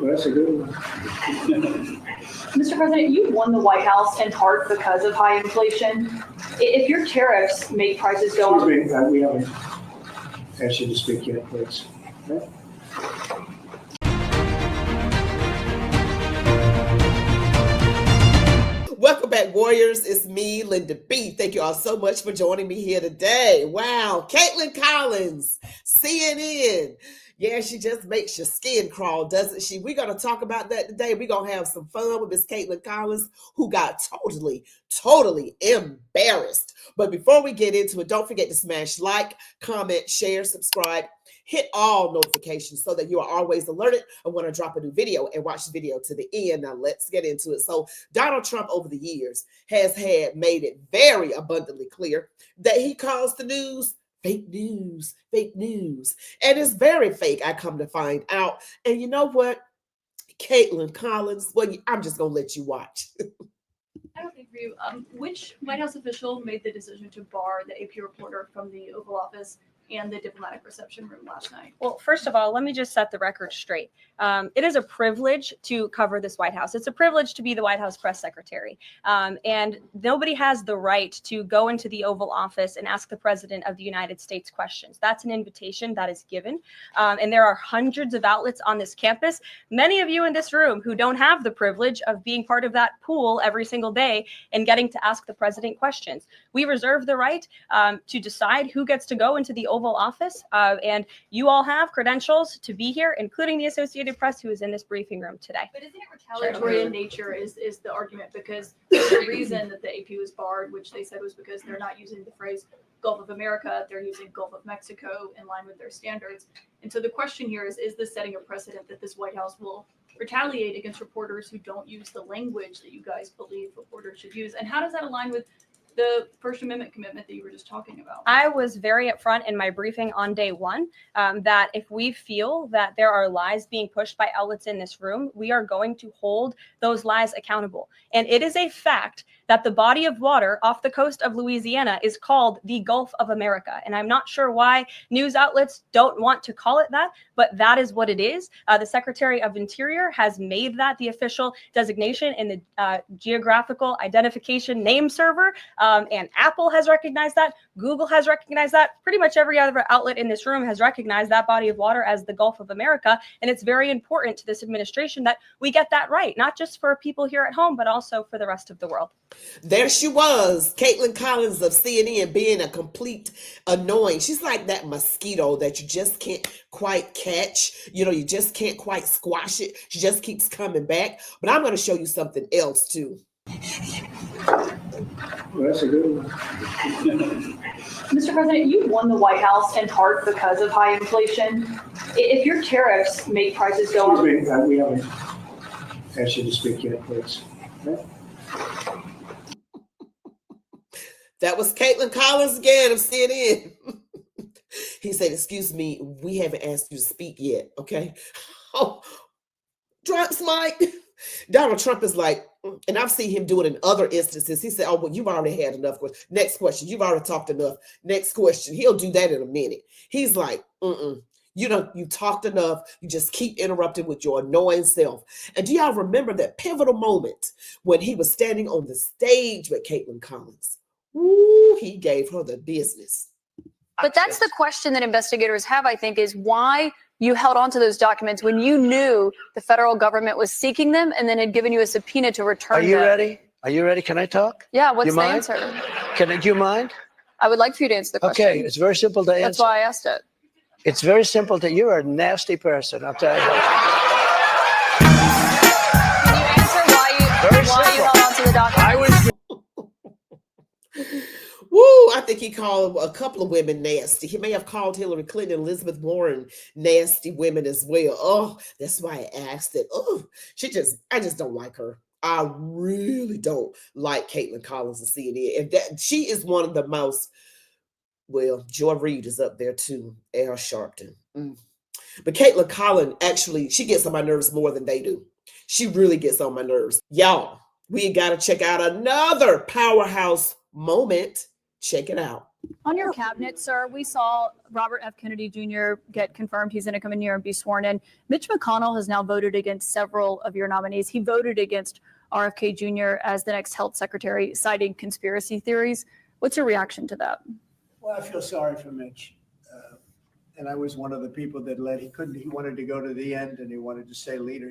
Well, that's a good one. Mr. President, you won the White House in part because of high inflation. If your tariffs make prices go up... Excuse me, we haven't asked you to speak yet, please. Okay. Welcome back, Warriors. It's me, Linda B. Thank you all so much for joining me here today. Wow. Kaitlan Collins, CNN. Yeah, she just makes your skin crawl, doesn't she? We're going to talk about that today. We're going to have some fun with Miss Kaitlan Collins, who got totally embarrassed. But before we get into it, don't forget to smash like, comment, share, subscribe, hit all notifications so that you are always alerted of when I drop a new video, and watch the video to the end. Now let's get into it. So Donald Trump over the years has made it very abundantly clear that he calls the news fake news. And it's very fake, I come to find out. And you know what? Kaitlan Collins, well, I'm just going to let you watch. I don't think for you. Which White House official made the decision to bar the AP reporter from the Oval Office and the diplomatic reception room last night? Well, first of all, let me just set the record straight. It is a privilege to cover this White House. It's a privilege to be the White House press secretary. And nobody has the right to go into the Oval Office and ask the President of the United States questions. That's an invitation that is given. And there are hundreds of outlets on this campus, many of you in this room who don't have the privilege of being part of that pool every single day and getting to ask the President questions. We reserve the right to decide who gets to go into the Oval Office, and you all have credentials to be here, including the Associated Press, who is in this briefing room today. But isn't it retaliatory in nature is the argument, because the reason that the AP was barred, which they said was because they're not using the phrase Gulf of America, they're using Gulf of Mexico in line with their standards. And so the question here is this setting a precedent that this White House will retaliate against reporters who don't use the language that you guys believe reporters should use? And how does that align with the First Amendment commitment that you were just talking about? I was very upfront in my briefing on day one that if we feel that there are lies being pushed by outlets in this room, we are going to hold those lies accountable. And it is a fact that the body of water off the coast of Louisiana is called the Gulf of America. And I'm not sure why news outlets don't want to call it that, but that is what it is. The Secretary of Interior has made that the official designation in the geographical identification name server. And Apple has recognized that. Google has recognized that. Pretty much every other outlet in this room has recognized that body of water as the Gulf of America. And it's very important to this administration that we get that right, not just for people here at home, but also for the rest of the world. There she was, Kaitlan Collins of CNN, being a complete annoying. She's like that mosquito that you just can't quite catch. You know, you just can't quite squash it. She just keeps coming back. But I'm going to show you something else, too. Well, that's a good one. Mr. President, you won the White House in part because of high inflation. If your tariffs make prices go up... Excuse me, we haven't asked you to speak yet, please. Okay. That was Kaitlan Collins again of CNN. He said, excuse me, we haven't asked you to speak yet, okay? Oh, Trump's Mike. Donald Trump is like, and I've seen him do it in other instances. He said, oh, well, you've already had enough. Next question. You've already talked enough. Next question. He'll do that in a minute. He's like, you know, you talked enough. You just keep interrupting with your annoying self. And do y'all remember that pivotal moment when he was standing on the stage with Kaitlan Collins? Ooh, he gave her the business. But that's the question that investigators have, I think, is why you held on to those documents when you knew the federal government was seeking them and then had given you a subpoena to return them. Are you ready? Are you ready? Can I talk? Yeah, what's you the mind? answer? Do you mind? I would like for you to answer the question. Okay, it's very simple to answer. That's why I asked it. It's very simple to, you're a nasty person, I'll tell you. Can you answer why you held on to the documents? Woo, I think he called a couple of women nasty. He may have called Hillary Clinton and Elizabeth Warren nasty women as well. Oh, that's why I asked it. Oh, I just don't like her. I really don't like Kaitlan Collins of CNN. And that she is one of the most, well, Joy Reid is up there too. Al Sharpton. But Kaitlan Collins, actually, she gets on my nerves more than they do. She really gets on my nerves. Y'all, we got to check out another powerhouse moment. Check it out. On your cabinet, sir, we saw Robert F. Kennedy Jr. get confirmed. He's going to come in here and be sworn in. Mitch McConnell has now voted against several of your nominees. He voted against RFK Jr. as the next health secretary, citing conspiracy theories. What's your reaction to that? Well, I feel sorry for Mitch. And I was one of the people that he wanted to go to the end and he wanted to stay leader.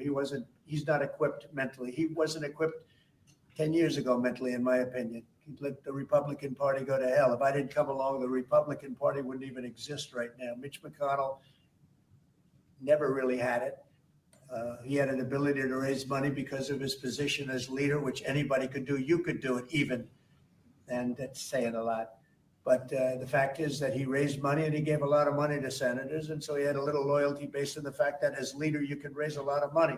He's not equipped mentally. He wasn't equipped 10 years ago mentally, in my opinion. He let the Republican Party go to hell. If I didn't come along, the Republican Party wouldn't even exist right now. Mitch McConnell never really had it. He had an ability to raise money because of his position as leader, which anybody could do. You could do it even. And that's saying a lot. But the fact is that he raised money and he gave a lot of money to senators. And so he had a little loyalty based on the fact that as leader, you can raise a lot of money.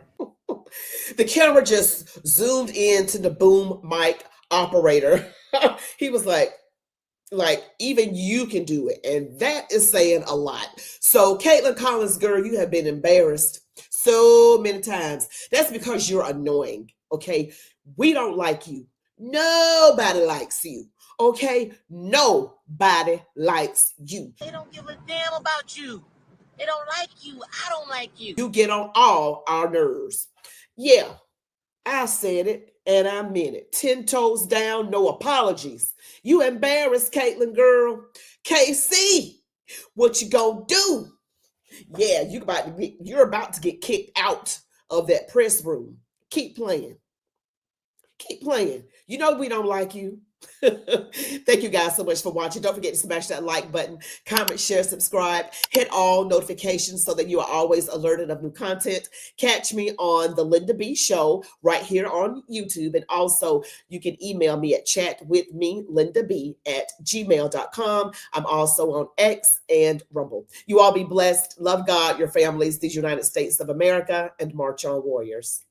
The camera just zoomed into the boom mic operator. He was like, even you can do it. And that is saying a lot. So Kaitlan Collins, girl, you have been embarrassed so many times. That's because you're annoying. Okay. We don't like you. Nobody likes you. Okay. Nobody likes you. They don't give a damn about you. They don't like you. I don't like you. You get on all our nerves. Yeah, I said it and I meant it. 10 toes down, no apologies. You embarrassed, Kaitlan, girl. KC, what you gonna do? Yeah, you're about to get kicked out of that press room. Keep playing. Keep playing. You know we don't like you. Thank you guys so much for watching. Don't forget to smash that like button, comment, share, subscribe, hit all notifications so that you are always alerted of new content. Catch me on the Linda B Show right here on YouTube. And also you can email me at chatwithmelindab@gmail.com. I'm also on X and Rumble. You all be blessed. Love God, your families, these United States of America, and march on, warriors.